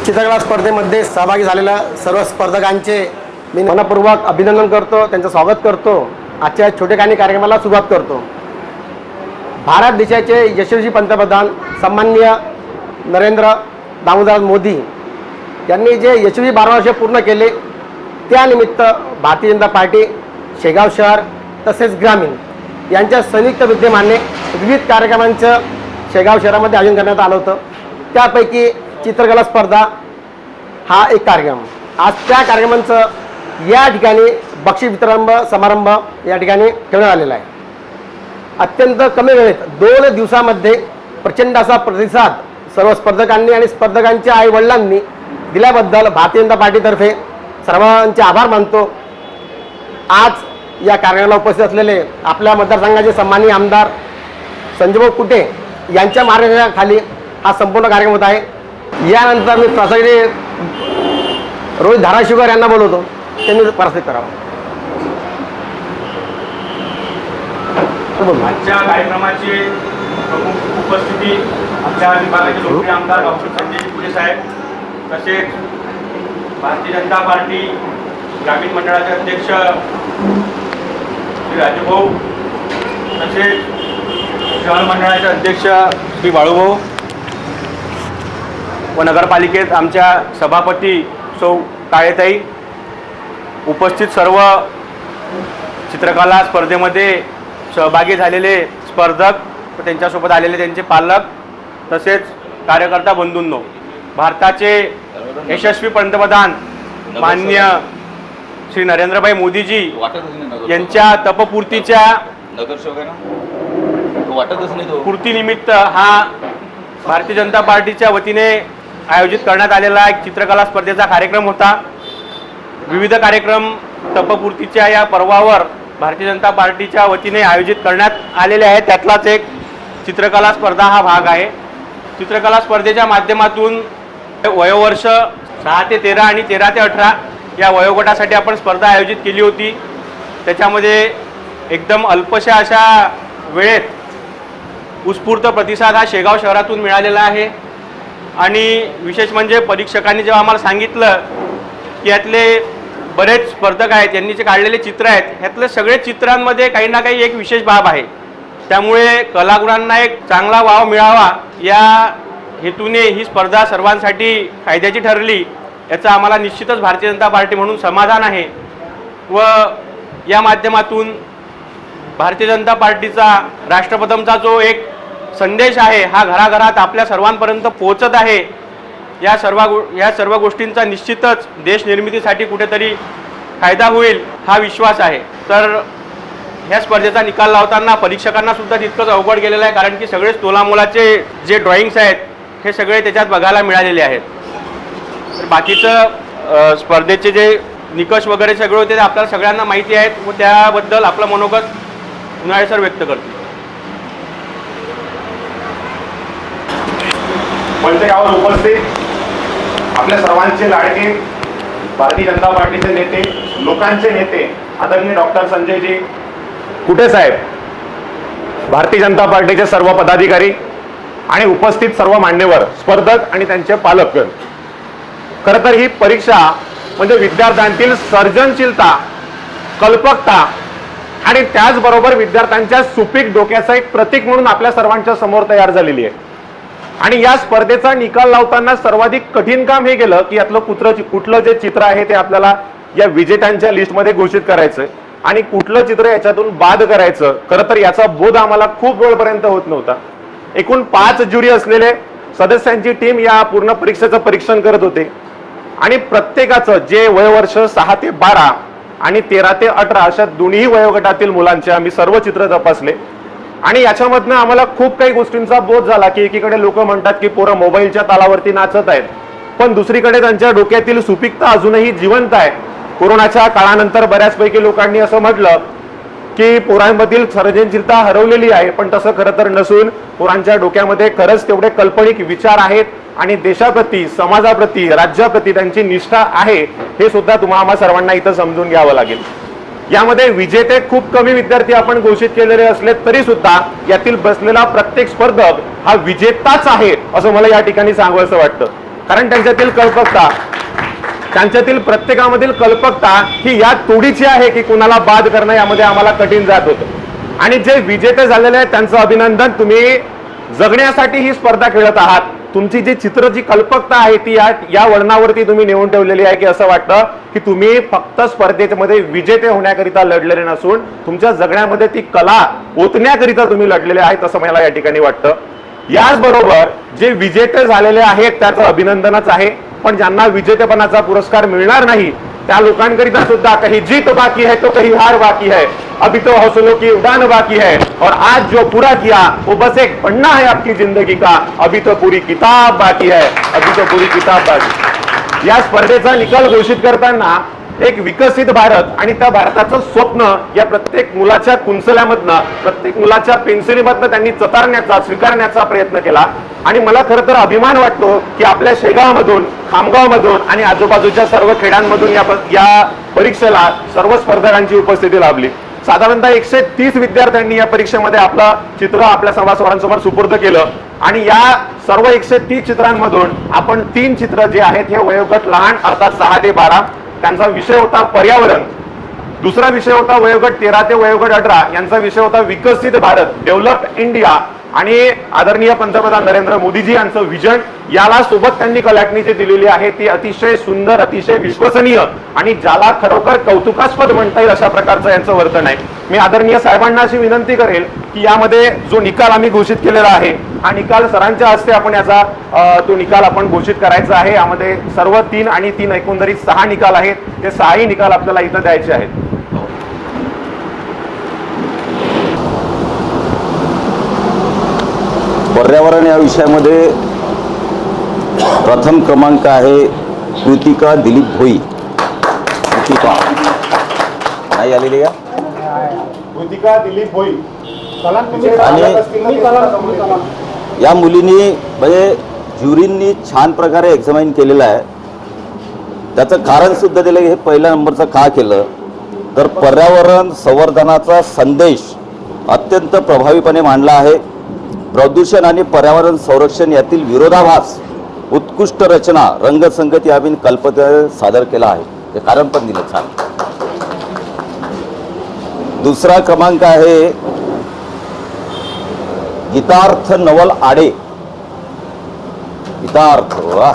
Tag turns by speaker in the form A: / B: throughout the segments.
A: चित्रकला स्पर्धेमध्ये सहभागी झालेल्या सर्व स्पर्धकांचे मी मनपूर्वक अभिनंदन करतो, त्यांचं स्वागत करतो। आजच्या छोटेखानी कार्यक्रमाला सुरुवात करतो। भारत देशाचे यशस्वी पंतप्रधान सन्माननीय नरेंद्र दामोदर मोदी यांनी जे यशस्वी 12 वर्ष पूर्ण केले, त्यानिमित्त भारतीय जनता पार्टी शेगाव शहर तसेच ग्रामीण यांच्या संयुक्त विद्यमाने विविध कार्यक्रमांचं शेगाव शहरामध्ये आयोजन करण्यात आलं होतं। त्यापैकी चित्रकला स्पर्धा हा एक कार्यक्रम। आज त्या कार्यक्रमांचं या ठिकाणी बक्षीस वितरण समारंभ या ठिकाणी ठेवण्यात आलेला आहे। अत्यंत कमी वेळेत 2 दिवसामध्ये प्रचंड असा प्रतिसाद सर्व स्पर्धकांनी आणि स्पर्धकांच्या आई वडिलांनी दिल्याबद्दल भारतीय जनता पार्टीतर्फे सर्वांचे आभार मानतो। आज या कार्यक्रमाला उपस्थित असलेले आपल्या मतदारसंघाचे सन्माननीय आमदार संजयभाऊ कुटे यांच्या मार्गदर्शनाखाली हा संपूर्ण कार्यक्रम होत आहे। यानंतर मी प्रसारी रोहित धाराशिवकर यांना बोलवतो, त्यांनी प्रसारित करावं।
B: आजच्या कार्यक्रमाची प्रमुख उपस्थिती आमच्या विभागाचे लोकप्रिय आमदार डॉक्टर संजय कुटे साहेब, तसेच भारतीय जनता पार्टी ग्रामीण मंडळाचे अध्यक्ष श्री राजूभाऊ, तसेच शहर मंडळाचे अध्यक्ष श्री बाळूभाऊ व नगरपालिकेत आमच्या सभापती सौ काळेताई, उपस्थित सर्व चित्रकला स्पर्धेमध्ये सहभागी झालेले स्पर्धक व त्यांच्यासोबत आलेले त्यांचे पालक तसेच कार्यकर्ता बंधूंनो, भारताचे यशस्वी पंतप्रधान माननीय श्री नरेंद्रभाई मोदीजी यांच्या तपपूर्तीच्या पूर्तीनिमित्त हा भारतीय जनता पार्टीच्या वतीने आयोजित करण्यात आलेला एक चित्रकला स्पर्धेचा कार्यक्रम होता। विविध कार्यक्रम तपपूर्तीच्या या पर्वावर भारतीय जनता पार्टीच्या वतीने आयोजित करण्यात आलेले आहेत, त्यातलाच एक चित्रकला स्पर्धा हा भाग आहे। चित्रकला स्पर्धेच्या माध्यमातून वयोवर्ष 6 ते 13 आणि 13 ते 18 या वयोगटासाठी आपण स्पर्धा आयोजित केली होती। त्याच्यामध्ये एकदम अल्पशा अशा वेळेत उत्स्फूर्त प्रतिसाद हा शेगाव शहरातून मिळालेला आहे। आणि विशेष म्हणजे परीक्षकांनी जेव्हा आम्हाला सांगितलं की यातले बरेच स्पर्धक आहेत, यांनी जे काढलेले चित्र आहेत, ह्यातले सगळे चित्रांमध्ये काही ना काही एक विशेष बाब आहे। त्यामुळे कलागुणांना एक चांगला वाव मिळावा या हेतूने ही स्पर्धा सर्वांसाठी फायद्याची ठरली, याचा आम्हाला निश्चितच भारतीय जनता पार्टी म्हणून समाधान आहे। व या माध्यमातून भारतीय जनता पार्टीचा राष्ट्रप्रथमचा जो एक संदेश आहे हा घराघरात आपल्या सर्वांपर्यंत पोहोचत आहे। या सर्व गोष्टींचा निश्चितच देश निर्मितीसाठी कुठेतरी फायदा होईल हा विश्वास आहे। तर ह्या स्पर्धेचा निकाल लावताना परीक्षकांना सुद्धा तितकंच अवघड गेलेलं आहे, कारण की सगळे तोलामोलाचे जे ड्रॉइंग्स आहेत हे सगळे त्याच्यात बघायला मिळालेले आहेत। तर बाकीचं स्पर्धेचे जे निकष वगैरे सगळे होते ते आपल्याला सगळ्यांना माहिती आहेत व त्याबद्दल आपलं मनोगत उन्हाळे सर व्यक्त करतील।
C: मंचावर उपस्थित आपल्या सर्वांचे लाडके भारतीय जनता पार्टीचे नेते, लोकांचे नेते आदरणीय डॉक्टर संजयजी कुटे साहेब, भारतीय जनता पार्टीचे सर्व पदाधिकारी आणि उपस्थित सर्व मान्यवर स्पर्धक आणि त्यांचे पालकगण। खरं तर ही परीक्षा म्हणजे विद्यार्थ्यांतील सर्जनशीलता, कल्पकता आणि त्याचबरोबर विद्यार्थ्यांच्या सुपीक डोक्याचं एक प्रतीक म्हणून आपल्या सर्वांच्या समोर तयार झालेली आहे। आणि या स्पर्धेचा निकाल लावताना सर्वाधिक कठीण काम हे केलं की यातलं कुठलं जे चित्र आहे ते आपल्याला या विजेत्यांच्या लिस्टमध्ये घोषित करायचं आणि कुठलं चित्र याच्यातून बाद करायचं। खरं तर याचा बोध आम्हाला खूप वेळपर्यंत होत नव्हता। एकूण 5 ज्युरी असलेले सदस्यांची टीम या पूर्ण परीक्षेचं परीक्षण करत होते आणि प्रत्येकाचं जे वयोवर्ष 6 ते 12 आणि 13 ते 18 अशा दोन्ही वयोगटातील मुलांचे आम्ही सर्व चित्र तपासले आणि याच्यामधनं आम्हाला खूप काही गोष्टींचा बोध झाला की एकीकडे लोक म्हणतात की पोरं मोबाईलच्या तालावरती नाचत आहेत, पण दुसरीकडे त्यांच्या डोक्यातील सुपीकता अजूनही जिवंत आहे। कोरोनाच्या काळानंतर बऱ्याचपैकी लोकांनी असं म्हटलं की पोरांमधील सर्जनशीलता हरवलेली आहे, पण तसं खरं तर नसून पोरांच्या डोक्यामध्ये खरंच तेवढे काल्पनिक विचार आहेत आणि देशाप्रती, समाजाप्रती, राज्याप्रती त्यांची निष्ठा आहे, हे सुद्धा तुम्हाला सर्वांना इथं समजून घ्यावं लागेल। यामध्ये विजेते खूप कमी विद्यार्थी आपण घोषित केलेले असले तरी सुद्धा यातील बसलेला प्रत्येक स्पर्धक हा विजेताच आहे असं मला या ठिकाणी सांगावंसं वाटतं। कारण त्यांच्यातील प्रत्येकामधील कल्पकता ही या तोडीची आहे की कुणाला बाद करणं यामध्ये आम्हाला कठीण जात होतं। आणि जे विजेते झालेले आहेत त्यांचं अभिनंदन, तुम्ही जगण्यासाठी ही स्पर्धा खेळत आहात। तुमची जी जी कल्पकता आहे ती या वळणावरती तुम्ही नेऊन ठेवलेली आहे की असं वाटतं की तुम्ही फक्त स्पर्धेमध्ये विजेते होण्याकरिता लढलेले नसून तुमच्या जगण्यामध्ये ती कला ओतण्याकरिता तुम्ही लढलेले आहेत असं मला या ठिकाणी वाटतं। याचबरोबर जे विजेते झालेले आहेत त्याचं अभिनंदनच आहे, पण ज्यांना विजेतेपणाचा पुरस्कार मिळणार नाही त्या लोकांकरिता सुद्धा कहीं जीत बाकी है तो कहीं हार बाकी है, अभी तो हौसलों की उड़ान बाकी है, और आज जो पूरा किया वो बस एक पन्ना है आपकी जिंदगी का, अभी तो पूरी किताब बाकी है, अभी तो पूरी किताब बाकी। या स्पर्धेचा निकाल घोषित करताना एक विकसित भारत आणि त्या भारताचं स्वप्न या प्रत्येक मुलाच्या कुंचल्यामधनं, प्रत्येक मुलाच्या पेन्सिलीमधनं त्यांनी चतारण्याचा, स्वीकारण्याचा प्रयत्न केला। आणि मला खरं तर अभिमान वाटतो की आपल्या शेगावमधून, खामगावमधून आणि आजूबाजूच्या सर्व खेड्यांमधून या परीक्षेला सर्व स्पर्धकांची उपस्थिती लाभली। साधारणतः 130 विद्यार्थ्यांनी या परीक्षेमध्ये आपलं चित्र आपल्या सभासदांसमोर सुपूर्द केलं आणि या सर्व 130 चित्रांमधून आपण 3 चित्र जे आहेत हे वयोगट लहान अर्थात 6 ते 12, त्यांचा विषय होता पर्यावरण, दुसरा विषय होता वयोगट 13 ते वयोगट 18, यांचा विषय होता विकसित भारत, डेव्हलप इंडिया, आणि आदरणीय पंतप्रधान नरेंद्र मोदीजी यांचं विजन याला सोबत त्यांनी कलाटणी जी दिलेली आहे ती अतिशय सुंदर, अतिशय विश्वसनीय आणि ज्याला खरोखर कौतुकास्पद म्हणता येईल अशा प्रकारचं यांचं वर्तन आहे। मी आदरणीय साहेबांना अशी विनंती करेल की यामध्ये जो निकाल आम्ही घोषित केलेला आहे हा निकाल सरांच्या हस्ते आपण याचा तो निकाल आपण घोषित करायचा आहे। यामध्ये सर्व 3 आणि 3 एकंदरीत 6 निकाल आहेत, ते 6ही निकाल आपल्याला इथं द्यायचे आहेत।
D: पर्यावरण या विषयामध्ये प्रथम क्रमांक आहे कृतिका दिलीप भोई। कृतिका नाही आलेली का?
C: कृतिका दिलीप भोई।
D: आणि या मुलींनी म्हणजे ज्युरींनी छान प्रकारे एक्झामाइन केलेलं आहे। त्याचं कारण सुद्धा दिलं की हे पहिल्या नंबरचं का केलं तर पर्यावरण संवर्धनाचा संदेश अत्यंत प्रभावीपणे मांडला आहे। प्रदूषण आणि पर्यावरण संरक्षण यातील विरोधाभास उत्कृष्ट रचना रंगसंगती अभिन कल्पनेने सादर केला आहे, हे कारण पण दिलं छान। दुसरा क्रमांक आहे गीतार्थ नवल आडे। गीतार्थ वा,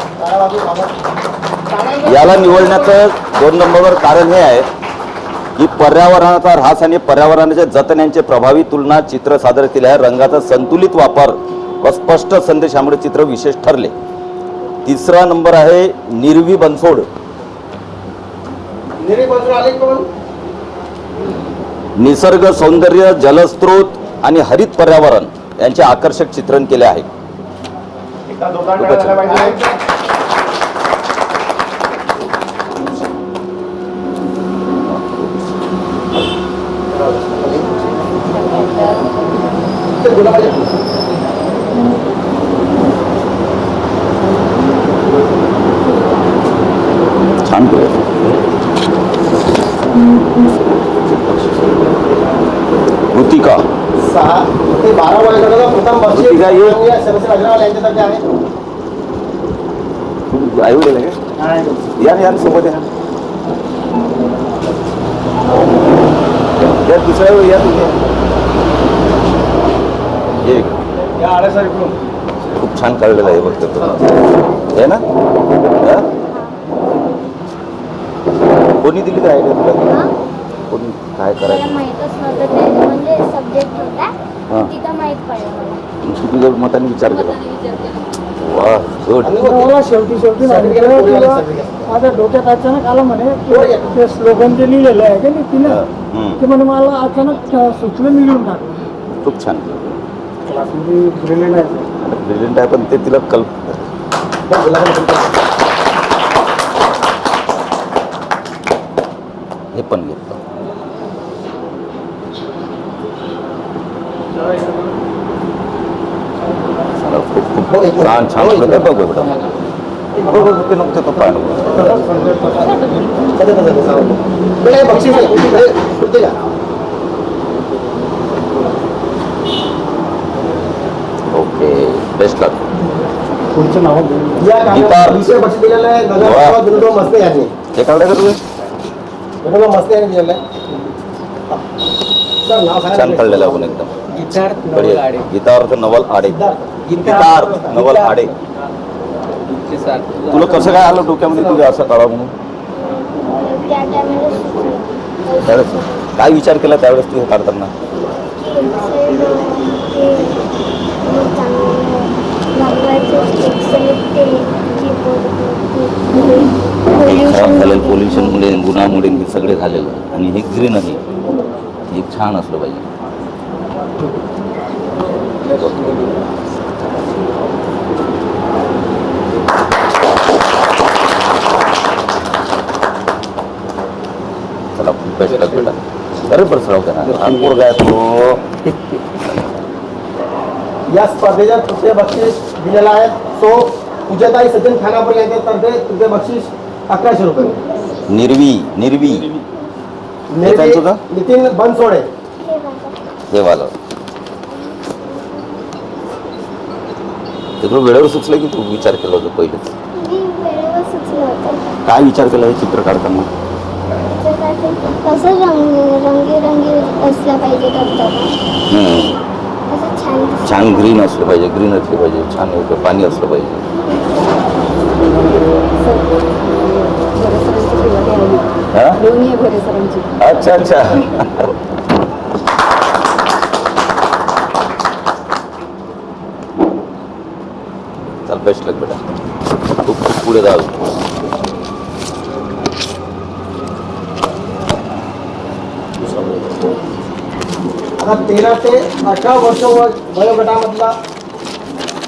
D: याला निवडण्याचं 2 नंबरवर कारण हे आहे की पर्यावरणाचा ऱ्हास आणि पर्यावरणाच्या जतन यांचे प्रभावी तुलना चित्र सादर केले आहे। रंगाचा संतुलित वापर व स्पष्ट संदेश यामुळे चित्र विशेष ठरले। तिसरा नंबर आहे निर्वी बनसोड। निसर्ग सौंदर्य, जलस्रोत आणि हरित पर्यावरण यांचे आकर्षक चित्रण केले आहे। छान केलं। कृतिका
A: 6 ते 12 वयोगटाचा प्रथम बक्षीस
D: कृतिका ये.
A: सरस्वती अग्रवाल यांच्यासाठी आहे।
D: आई वडील आहे का? यार सोबत या दुसऱ्या या तुम्ही खूप छान काढलेलं आहे बघतो हे ना। कोणी दिली काय आयडिया तुला? कोणी काय करायचं
E: माहीतच नव्हतं ते, म्हणजे सब्जेक्ट होता तिथं माहीत पडलं।
D: तुझ्या मताने विचार केला? वा गुड।
F: शेवटी माझ्या डोक्यात अचानक आलं म्हणे ते स्लोगन जे लिहिलेलं आहे का नाही तिनं, ते म्हणे मला अचानक सुचलं, मी लिहून टाकलं।
D: खूप छान
F: क्लासमध्ये
D: ब्रिलियंट आहे, पण ते तिला हे पण घेतलं। छान छान बघ नको तो पाय
A: बक्षीस
D: ओके बेस्ट लक।
F: पुढचं नाव
A: या
D: गीतार.
A: कार्यक्रमाला विशेष बक्षीस दिलेलं आहे नगरसेवक विनोद मस्ते यांनी.
D: हे काढलं का तुम्ही
A: विनोद मस्ते यांनी दिलेलं आहे. सर नाव सांगा.
D: छान काढलेलं आपण एकदम
G: गीतार्थ नवल
D: बढिया.
G: आडे
D: गीतार्थ नवल आडे
A: सिद्धार्थ.
D: गीतार्थ नवल आडे
G: इथले साथ
D: तुला कसं काय आलं डोक्यामध्ये तुझ्या असं काढा म्हणून
E: त्या टायमाला सुचलं.
D: त्यावेळेस काय विचार केला त्यावेळेस तू हे काढताना खराब झालेलं पोल्युशनमुळे गुन्हामुळे हे सगळे झालेलं आणि हे ग्रीन आहे हे छान असलं पाहिजे चला खूप बेस्ट बेटा अरे बरं सराव करा हा पोरगा आहे तो
A: या स्पर्धेच्या तृतीय बक्षीस दिलेला आहे तो पूजाताई सचिन खानापूर यांच्यातर्फे तृतीय बक्षीस 1100 रुपये.
D: निर्वी
A: नेते
D: काय तुझं?
A: नितीन बनसोडे.
D: हे वालं ते तुला वेळेवर सुचलं की तू विचार केला होता पहिलेच
E: मी वेळेवर सुचलं होतं.
D: काय विचार केला हे चित्र काढताना
E: कसं रंगीरंगी असलं पाहिजे धबधबा. असं छान दिसतं.
D: छान ग्रीन असलं पाहिजे ग्रीन असलं पाहिजे छान इकडं पाणी असलं पाहिजे हा? अच्छा अच्छा चल बेस्ट लग बेटा खूप खूप पुढे जाऊ
A: आता 13 ते 18 वर्ष वयोगटामधला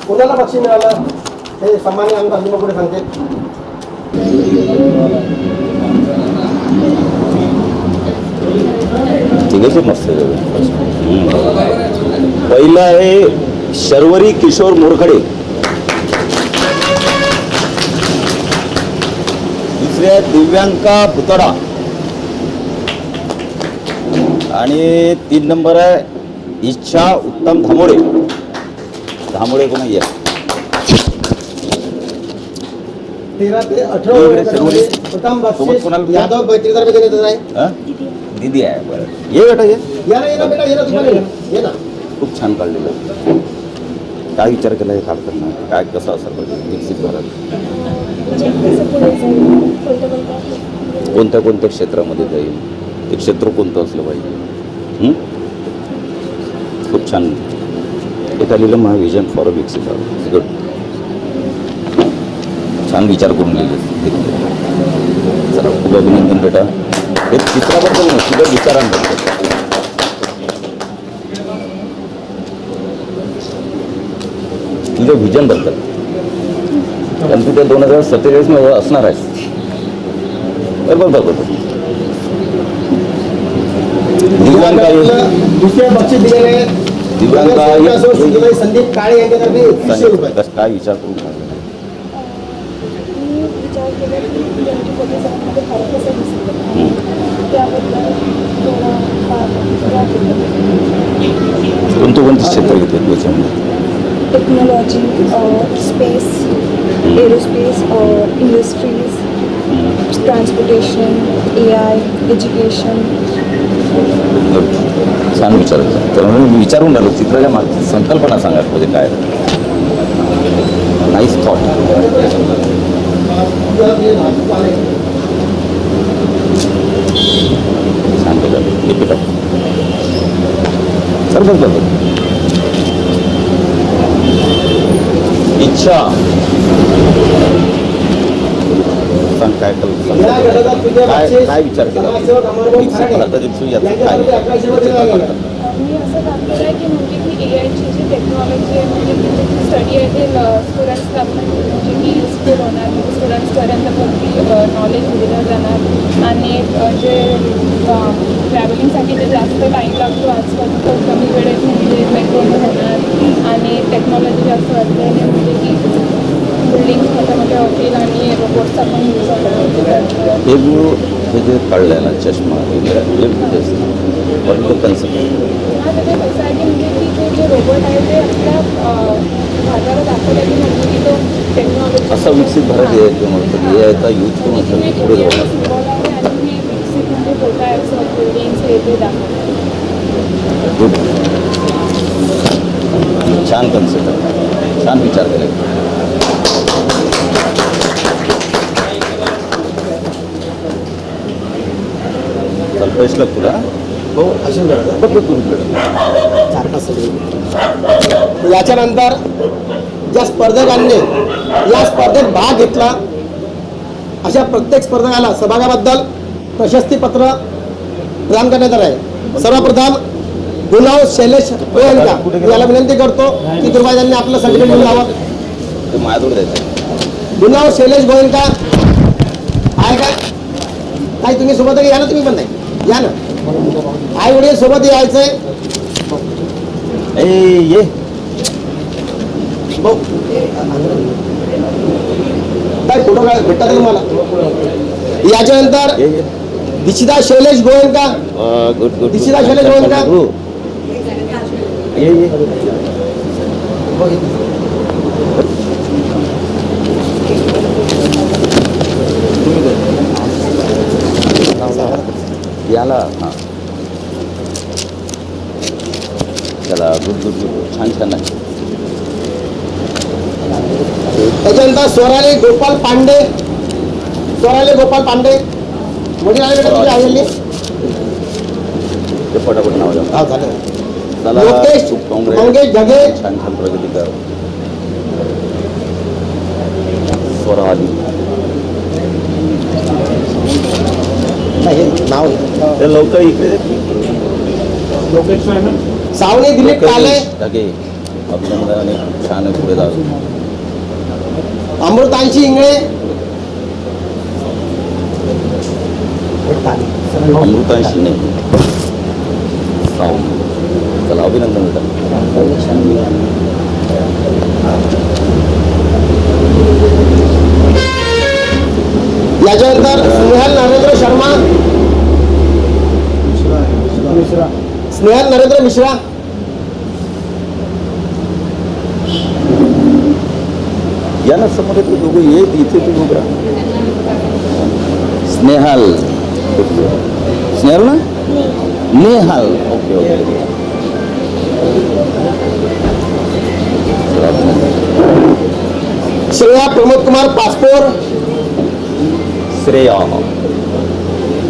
A: कोणाला बक्षीस मिळालं हे सन्मान्य आमदार तुम्ही पुढे सांगते.
D: तिघेच मस्त पहिलं आहे शर्वरी किशोर मोरखडे दुसरे आहे दिव्यांका भुतडा आणि 3 नंबर आहे इच्छा उत्तम धामोडे कोण आहे
A: 13 ते 18
D: वगैरे
A: वयोगटामध्ये
D: सर्व
A: प्रथम
D: सोबत
A: बक्षीस
D: कोणाला
A: यादव बैठकीतर्फे देण्यात येत आहे.
D: हा? दीदी आहे बरं ये बेटा ये
A: या ना बेटा ये ना तुम्हाला ये ना.
D: खूप छान काढलेलं आहे. काय विचार केला हे काढताना काय कसं असं पाहिजे विकसित भारत
E: म्हणजे कसं पुढे जाईल
D: कोणत्या कोणत्या क्षेत्रामध्ये जाईल ते क्षेत्र कोणतं असलं पाहिजे खूप छान एक आलेलं माय विजन फॉर विकसित भारत गुड छान विचार करून लिहिले चला खूप अभिनंदन बेटा हे चित्राबद्दल नाही तुझ्या विचारांबद्दल तुझ्या व्हिजनबद्दल कारण तू त्या 2047 मध्ये असणार आहेस बरोबर दिव्यांका
A: दुसरे बक्षीस दिलेले आहे.
D: दिव्यांका
A: नगरसेवक सुजलाताई संदीप काळे यांच्यातर्फे 2100 रुपये.
D: काय विचार करून काढला?
E: मी विचार केला की त्यांची फोटोसाठी भारत कसं दिसतं त्याबद्दल
D: कोणते क्षेत्र घेते त्याच्यामध्ये
H: technology space aerospace industries transportation AI education
D: छान विचारायचं तर मी विचारून आलो चित्राच्या मागची संकल्पना सांगायला म्हणजे काय नाईस थॉट छान केलं सर बघ इच्छा सांग काय
A: या गटात तुझे
D: काय
A: बक्षीस
D: काय विचार केला
A: नगरसेवक अमरभाऊ
D: विकसित
A: खाडे
D: भारताच्या दिवशी याचं काय
A: यांच्यातर्फे 1100 रुपये दिले गेले.
I: मी असं दाखवलं आहे की म्हणजे की AIची जी टेक्नॉलॉजी आहे म्हणजे की जी स्टडी आहे ते स्टुडंट्सला म्हणजे की युजफुल होणार म्हणजे स्टुडंट्सपर्यंत भरती नॉलेज दिलं जाणार आणि जे ट्रॅव्हलिंगसाठी जे जास्त टाईम लागतो आजकाल तो कमी वेळेत म्हणजे मेट्रोनं होणार आणि टेक्नॉलॉजी जास्त वाढल्याने म्हणजे की बिल्डिंग्स मोठ्या होतील आणि रोबोट्सचा पण यूज होणार.
D: हे जे काढलं ना चष्मा कन्सेप्ट
I: आता ते कसं आहे की म्हणजे की ते जे रोबोट आहे ते आपल्या भारताला दाखवलं की म्हणजे की तो टेक्नॉलॉजी
D: असा विकसित भारत आहे किंवा याचा यूज करून असं पुढे जाऊ
I: सिम्बॉल आहे आणि हे विकसित म्हणजे होत आहे असं बिल्डिंग्स हे ते दाखवतात.
D: गुड. छान कन्सेप्ट आहे, छान विचार केला. चल पैसे लाग तुला
A: हो असेल याच्यानंतर ज्या स्पर्धकांनी या स्पर्धेत भाग घेतला अशा प्रत्येक स्पर्धकाला सभागाबद्दल प्रशस्तीपत्र प्रदान करण्यात आलं आहे. सर्वप्रथम गुलाव शैलेश गोयंका याला विनंती करतो की कृपया त्यांनी आपलं सर्टिफिकेट घेऊन लावा.
D: ते माझ्याजवळ द्यायचं.
A: गुलाव शैलेश गोयंका आहे का? काही तुम्ही सोबत या ना, तुम्ही पण नाही या ना, आई वडील सोबत यायचंय.
D: ये
A: भाऊ काय फोटो काय भेटतात तुम्हाला? याच्यानंतर
D: ये
A: दिशिता शैलेश गोयंका,
D: गुड गुड.
A: दिशिता शैलेश गोयंका.
D: ये याला हां चला गुड गुड गुड. छान छान आहे.
A: त्याच्यानंतर स्वराली गोपाल पांडे, स्वराली गोपाल पांडे वडील आले बेटा तुझ्या आईली.
D: ते पटापट नाव द्या.
A: हा झालं.
D: चला
A: लोकेश
D: खूप काँग्रेस.
A: मंगेश जगे,
D: छान छान प्रगती कर. स्वराली
A: नाही हे नाव आहे.
D: ते लवकर इकडे
A: सावनी दिलीप काले,
D: टाके अभिनंदन आणि छान पुढे जाऊ.
A: अमृतांशी इंगळे,
D: अमृतांशी नाही सावनी. चला अभिनंदन बेटा.
A: याच्यानंतर स्नेहल नरेंद्र शर्मा, स्नेहल नरेंद्र मिश्रा.
D: या ना समोर तू दोघं ये इथे तू उभा. स्नेहाल स्नेहल ना नेहाल. Okay okay.
A: श्रेया प्रमोद कुमार पासपोर,
D: श्रेया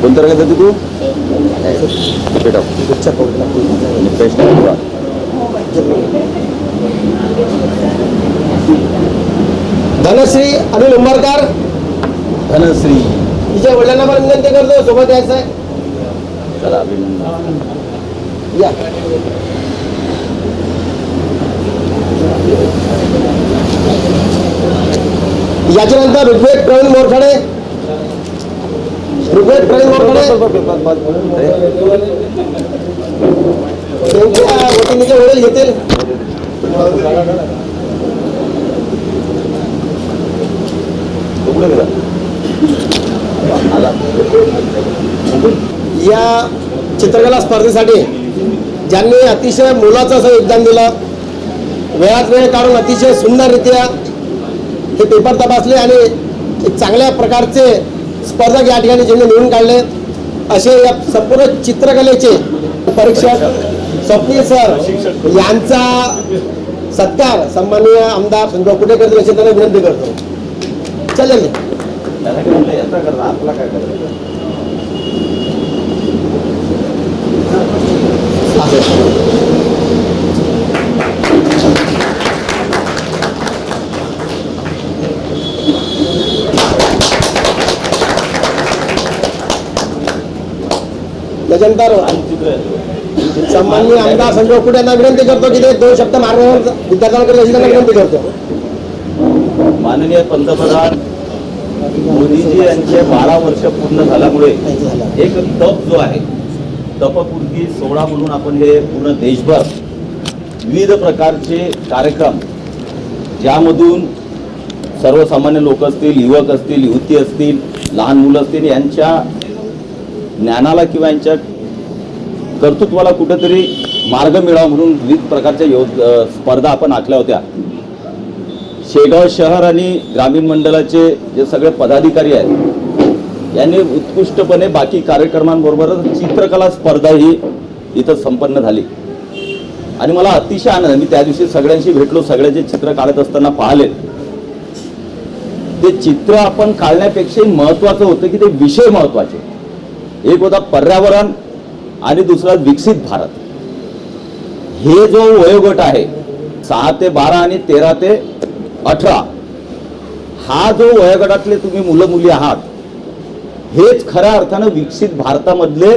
D: कोणत्या वर्गात जाते तू? बेटा पेस्ट
A: धनश्री अनिल उंबरकर,
D: धनश्री.
A: तिच्या वडिलांना पण विनंती करतो सोबत यायचं आहे.
D: चला अभिनंदन.
A: या याच्यानंतर ऋग्वेद प्रवीण मोरखडे, ऋग्वेद प्रवीण मोरखडे त्यांच्या वतीने वडील घेतील. या चित्रकला स्पर्धेसाठी ज्यांनी अतिशय मोलाचं असं योगदान दिलं, वेळात वेळ काढून अतिशय सुंदररित्या हे पेपर तपासले आणि एक चांगल्या प्रकारचे स्पर्धक या ठिकाणी ज्यांनी निवडून काढले, असे या संपूर्ण चित्रकलेचे परीक्षक स्वप्नील सर यांचा सत्कार सन्माननीय आमदार संजय कुटेकर अशी त्यांना विनंती करतो. चालेल
D: आपला काय करायचं.
A: त्याच्यानंतर सन्माननीय आमदार संजय कुटे यांना विनंती करतो की ते 2 शब्द मार्गदर्शन विद्यार्थ्यांकडे अशी त्यांना विनंती करतो.
D: माननीय पंतप्रधान मोदीजी यांचे 12 वर्ष पूर्ण झाल्यामुळे एक तप जो आहे, तपपूर्ती सोहळा म्हणून आपण हे पूर्ण देशभर विविध प्रकारचे कार्यक्रम, ज्यामधून सर्वसामान्य लोक असतील, युवक असतील, युवती असतील, लहान मुलं असतील, यांच्या ज्ञानाला किंवा यांच्या कर्तृत्वाला कुठेतरी मार्ग मिळावा म्हणून विविध प्रकारच्या स्पर्धा आपण आखल्या होत्या. शेगाव शहर आणि ग्रामीण मंडळाचे जे सगळे पदाधिकारी आहेत यांनी उत्कृष्टपणे बाकी कार्यक्रमांबरोबरच चित्रकला स्पर्धा ही इथं संपन्न झाली आणि मला अतिशय आनंद आहे. मी त्या दिवशी सगळ्यांशी भेटलो, सगळे जे चित्र काढत असताना पाहिले ते चित्र आपण काढण्यापेक्षाही महत्त्वाचं होतं की ते विषय महत्त्वाचे. एक होता पर्यावरण आणि दुसरा विकसित भारत. हे जो वयोगट आहे 6 ते 12 आणि 13 ते 18 हा जो वयोगटातले तुम्ही मुलं मुली आहात हेच खऱ्या अर्थानं विकसित भारतामधले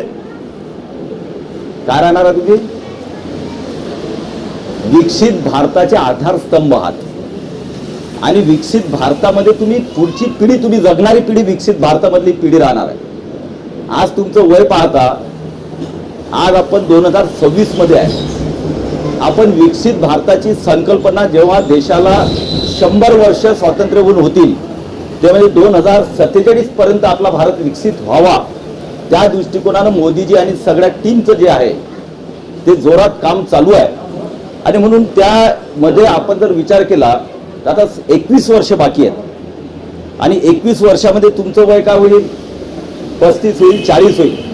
D: काय राहणार आहे. तुम्ही विकसित भारताचे आधारस्तंभ आहात आणि विकसित भारतामध्ये तुम्ही पुढची पिढी, तुम्ही जगणारी पिढी विकसित भारतामधली पिढी राहणार आहे. आज तुमचं वय पाहता, आज आपण 2026 मध्ये आहे. आपण विकसित भारताची संकल्पना जेव्हा देशाला 100 वर्ष स्वातंत्र्य होऊन होतील तेव्हा 2047 पर्यंत आपला भारत विकसित व्हावा त्या दृष्टिकोनानं मोदीजी आणि सगळ्या टीमचं जे आहे ते जोरात काम चालू आहे. आणि म्हणून त्यामध्ये आपण जर विचार केला तर आता 21 वर्ष बाकी आहेत आणि 21 वर्षामध्ये तुमचं वय काय होईल, 35 होईल, 40 होईल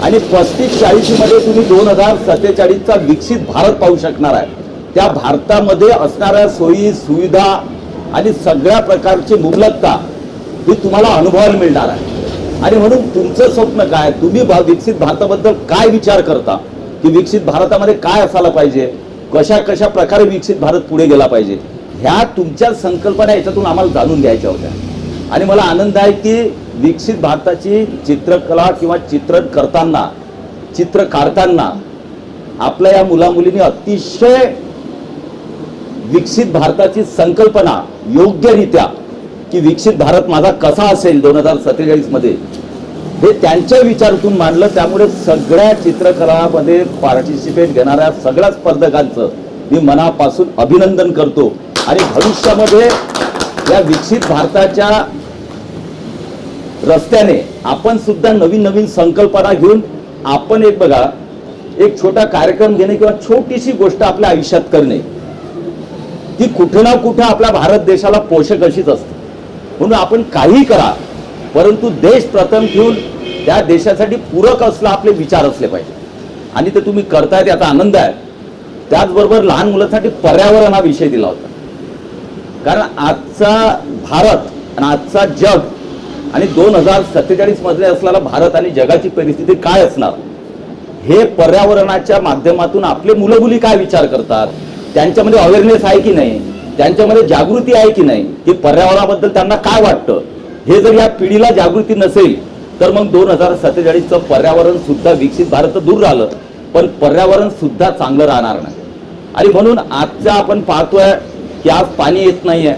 D: आणि 35-40 मध्ये तुम्ही 2047चा विकसित भारत पाहू शकणार आहे. त्या भारतामध्ये असणाऱ्या सोयी सुविधा आणि सगळ्या प्रकारची मुबलकता ही तुम्हाला अनुभवायला मिळणार आहे. आणि म्हणून तुमचं स्वप्न काय, तुम्ही विकसित भारताबद्दल काय विचार करता की विकसित भारतामध्ये काय असायला पाहिजे, कशा कशा प्रकारे विकसित भारत पुढे गेला पाहिजे, ह्या तुमच्या संकल्पना याच्यातून आम्हाला जाणून घ्यायच्या होत्या. आणि मला आनंद आहे की विकसित भारताची चित्रकला किंवा चित्रण करताना, चित्र काढताना आपल्या या मुलामुलींनी अतिशय विकसित भारताची संकल्पना योग्यरित्या की विकसित भारत माझा कसा असेल 2047 मध्ये हे त्यांच्या विचारातून मांडलं. त्यामुळे सगळ्या चित्रकलामध्ये पार्टिसिपेट घेणाऱ्या सगळ्या स्पर्धकांचं मी मनापासून अभिनंदन करतो. आणि भविष्यामध्ये या विकसित भारताच्या रस्त्याने आपण सुद्धा नवीन नवीन संकल्पना घेऊन आपण एक बघा, एक छोटा कार्यक्रम घेणे किंवा छोटीशी गोष्ट आपल्या आयुष्यात करणे ती कुठे ना कुठे आपल्या भारत देशाला पोषक अशीच असते. म्हणून आपण काही करा परंतु देश प्रथम ठेवून त्या देशासाठी पूरक असला आपले विचार असले पाहिजे आणि ते तुम्ही करताय त्याचा आनंद आहे. त्याचबरोबर लहान मुलांसाठी पर्यावरण हा विषय दिला होता. कारण आजचा भारत आणि आजचा जग आणि 2047 मध्ये असलेला भारत आणि जगाची परिस्थिती काय असणार हे पर्यावरणाच्या माध्यमातून आपले मुलं मुली काय विचार करतात, त्यांच्यामध्ये अवेअरनेस आहे की नाही, त्यांच्यामध्ये जागृती आहे की नाही, की पर्यावरणाबद्दल त्यांना काय वाटतं, हे जर या पिढीला जागृती नसेल तर मग 2047चं पर्यावरण सुद्धा विकसित भारत दूर राहिलं पण पर्यावरण सुद्धा चांगलं राहणार नाही. आणि म्हणून आजच्या आपण पाहतोय की आज पाणी येत नाहीये,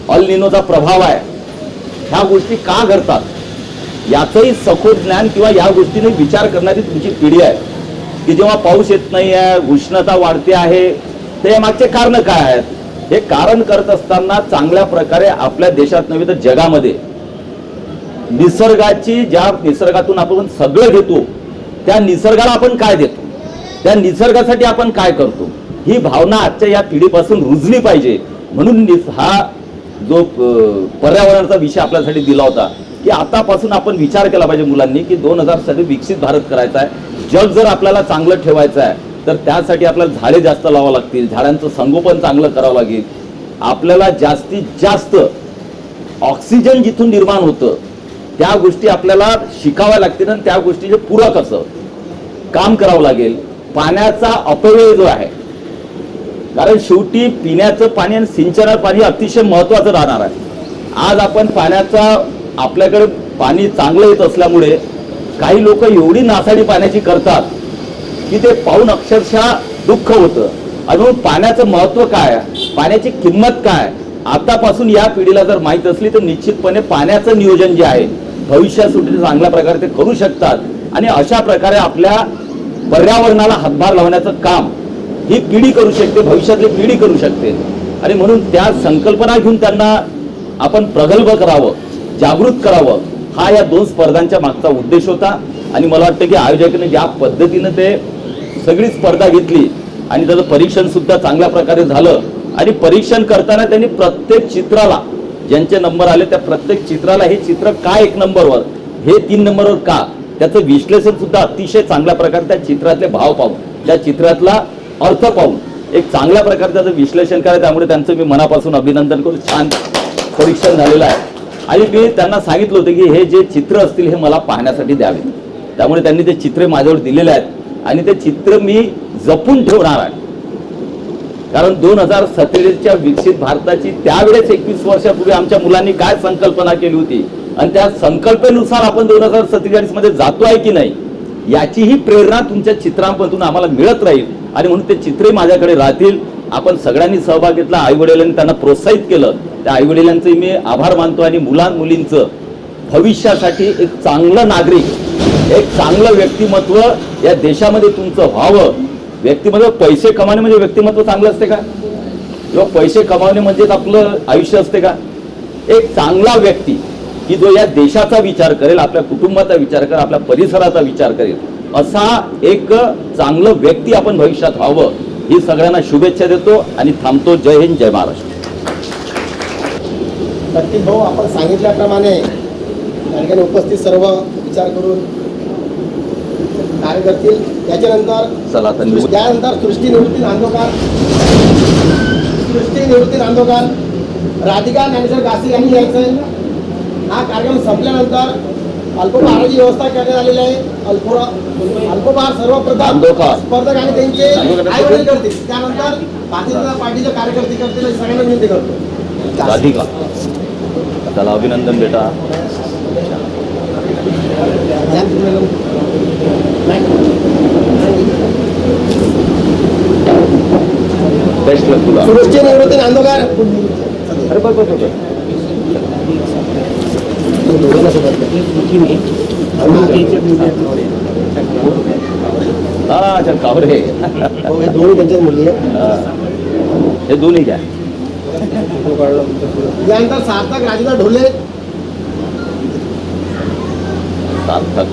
D: अल निनोचा प्रभाव आहे. ह्या गोष्टी का घडतात याचंही सखोल ज्ञान किंवा या गोष्टीने विचार करणारी तुमची पिढी आहे की जेव्हा पाऊस येत नाही आहे, उष्णता वाढते आहे, ते मागचे कारण काय आहेत. हे कारण करत असताना चांगल्या प्रकारे आपल्या देशात नव्हे तर जगामध्ये निसर्गाची, ज्या निसर्गातून आपण सगळं घेतो त्या निसर्गाला आपण काय देतो, त्या निसर्गासाठी आपण काय करतो, ही भावना आजच्या या पिढीपासून रुजली पाहिजे. म्हणून हा जो पर्यावरणाचा विषय आपल्यासाठी दिला होता की आतापासून आपण विचार केला पाहिजे मुलांनी की 2047 विकसित भारत करायचा आहे. जग जर आपल्याला चांगलं ठेवायचं आहे तर त्यासाठी आपल्याला झाडे जास्त लावावं लागतील, झाडांचं संगोपन चांगलं करावं लागेल, आपल्याला जास्तीत जास्त ऑक्सिजन जिथून निर्माण होतं त्या गोष्टी आपल्याला शिकाव्या लागतील आणि त्या गोष्टीचे पूरक असं काम करावं लागेल. पाण्याचा अपव्यय जो आहे, कारण शेवटी पिण्याचं पाणी आणि सिंचनाचं पाणी अतिशय महत्वाचं राहणार आहे. आज आपण पाण्याचा, आपल्याकडे पाणी चांगलं येत असल्यामुळे काही लोक एवढी नासाडी पाण्याची करतात की ते पाहून अक्षरशः दुःख होतं. आणि म्हणून पाण्याचं महत्व काय, पाण्याची किंमत काय आतापासून या पिढीला जर माहीत असली तर निश्चितपणे पाण्याचं नियोजन जे आहे भविष्यासाठी चांगल्या प्रकारे ते करू शकतात आणि अशा प्रकारे आपल्या पर्यावरणाला हातभार लावण्याचं काम ही पिढी करू शकते, भविष्यातली पिढी करू शकते. आणि म्हणून त्या संकल्पना घेऊन त्यांना आपण प्रगल्भ करावं, जागृत करावं, हा या 2 स्पर्धांच्या मागचा उद्देश होता. आणि मला वाटतं की आयोजकांनी ज्या पद्धतीनं ते सगळी स्पर्धा घेतली आणि त्याचं परीक्षण सुद्धा चांगल्या प्रकारे झालं आणि परीक्षण करताना त्यांनी प्रत्येक चित्राला ज्यांचे नंबर आले त्या प्रत्येक चित्राला हे चित्र का 1 नंबरवर, हे 3 नंबरवर का, त्याचं विश्लेषण सुद्धा अतिशय चांगल्या प्रकारे त्या चित्रातले भाव पाहून, त्या चित्रातला अर्थ पाहून एक चांगल्या प्रकारे त्याचं विश्लेषण करा. त्यामुळे त्यांचं मी मनापासून अभिनंदन करून छान परीक्षण झालेलं आहे. आणि मी त्यांना सांगितलं होतं की हे जे चित्र असतील हे मला पाहण्यासाठी द्यावे. त्यामुळे त्यांनी ते चित्रे माझ्यावर दिलेले आहेत आणि ते चित्र मी जपून ठेवणार आहे. कारण 2047च्या विकसित भारताची त्यावेळेस 21 वर्षापूर्वी आमच्या मुलांनी काय संकल्पना केली होती आणि त्या संकल्पनेनुसार आपण 2047 मध्ये जातोय की नाही याची ही प्रेरणा तुमच्या चित्रांमधून आम्हाला मिळत राहील. आणि म्हणून ते चित्रही माझ्याकडे राहतील. आपण सगळ्यांनी सहभाग घेतला, आई वडिलांनी त्यांना प्रोत्साहित केलं, त्या आई वडिलांचे मी आभार मानतो. आणि मुलांमुलींचं भविष्यासाठी एक चांगलं नागरिक, एक चांगलं व्यक्तिमत्व या देशामध्ये तुमचं व्हावं. व्यक्तिमत्व पैसे कमावणे म्हणजे व्यक्तिमत्व चांगलं असते का, किंवा पैसे कमावणे म्हणजेच आपलं आयुष्य असते का. एक चांगला व्यक्ती की जो या देशाचा विचार करेल, आपल्या कुटुंबाचा विचार करेल, आपल्या परिसराचा विचार करेल, असा एक चांगलं व्यक्ती आपण भविष्यात व्हावं ही सगळ्यांना शुभेच्छा देतो आणि थांबतो. जय हिंद, जय महाराष्ट्र.
A: नक्कीच भाऊ, आपण सांगितल्याप्रमाणे या ठिकाणी उपस्थित सर्व विचार करून कार्य करतील. त्याच्यानंतर
D: चला आता
A: त्यानंतर सृष्टी निवृत्ती नांदोकर, राधिका ज्ञानेश्वर गासी यांनी यायचं आहे. हा कार्यक्रम संपल्यानंतर अल्पभाराची व्यवस्था करण्यात आलेली आहे. अल्पभार सर्वप्रथम
D: नांदोकर
A: स्पर्धक आणि त्यांचे आई वडील करतील, त्यानंतर भारतीय जनता पार्टीचे कार्यकर्ते करतील. सगळ्यांना विनंती करतो.
D: राधिका, चला अभिनंदन बेटा. बेस्ट लक तुला.
A: सृष्टी निवृत्ती नांदोकर.
D: अरे बस बस बस. हा चल कावरे,
A: हे दोन्ही त्यांच्याच मुली आहे.
D: हे दोन्ही घ्या.
A: त्यानंतर सार्थक राजेंद्र ढोले.
D: सार्थक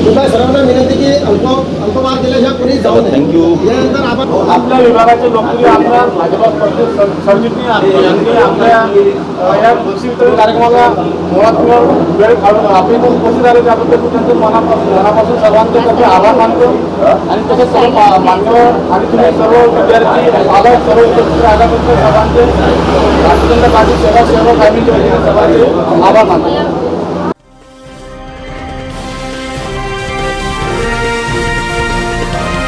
A: कृपया सर्वांना विनंती की अल्पभार केल्याशिवाय कोणी जाऊ नये.
D: थँक्यू.
A: यानंतर आपण
F: आपल्या विभागाचे लोकप्रिय आमदार भाजपा स्पर्धेत सरचिटणीस यांनी आपल्या या बक्षीस वितरण कार्यक्रमाला मुळात वेळ काढून आपले इथून उपस्थित आले त्याबद्दल मी त्यांचं मनापासून सर्वांचे त्याचे आभार मानतो. आणि तसेच सर्व मान्यवर आणि तुम्ही सर्व विद्यार्थी पालक सर्व उपस्थित आल्याबद्दल सर्वांचे भारतीय जनता पार्टी सेवा आम्ही सर्वांचे आभार मानतो.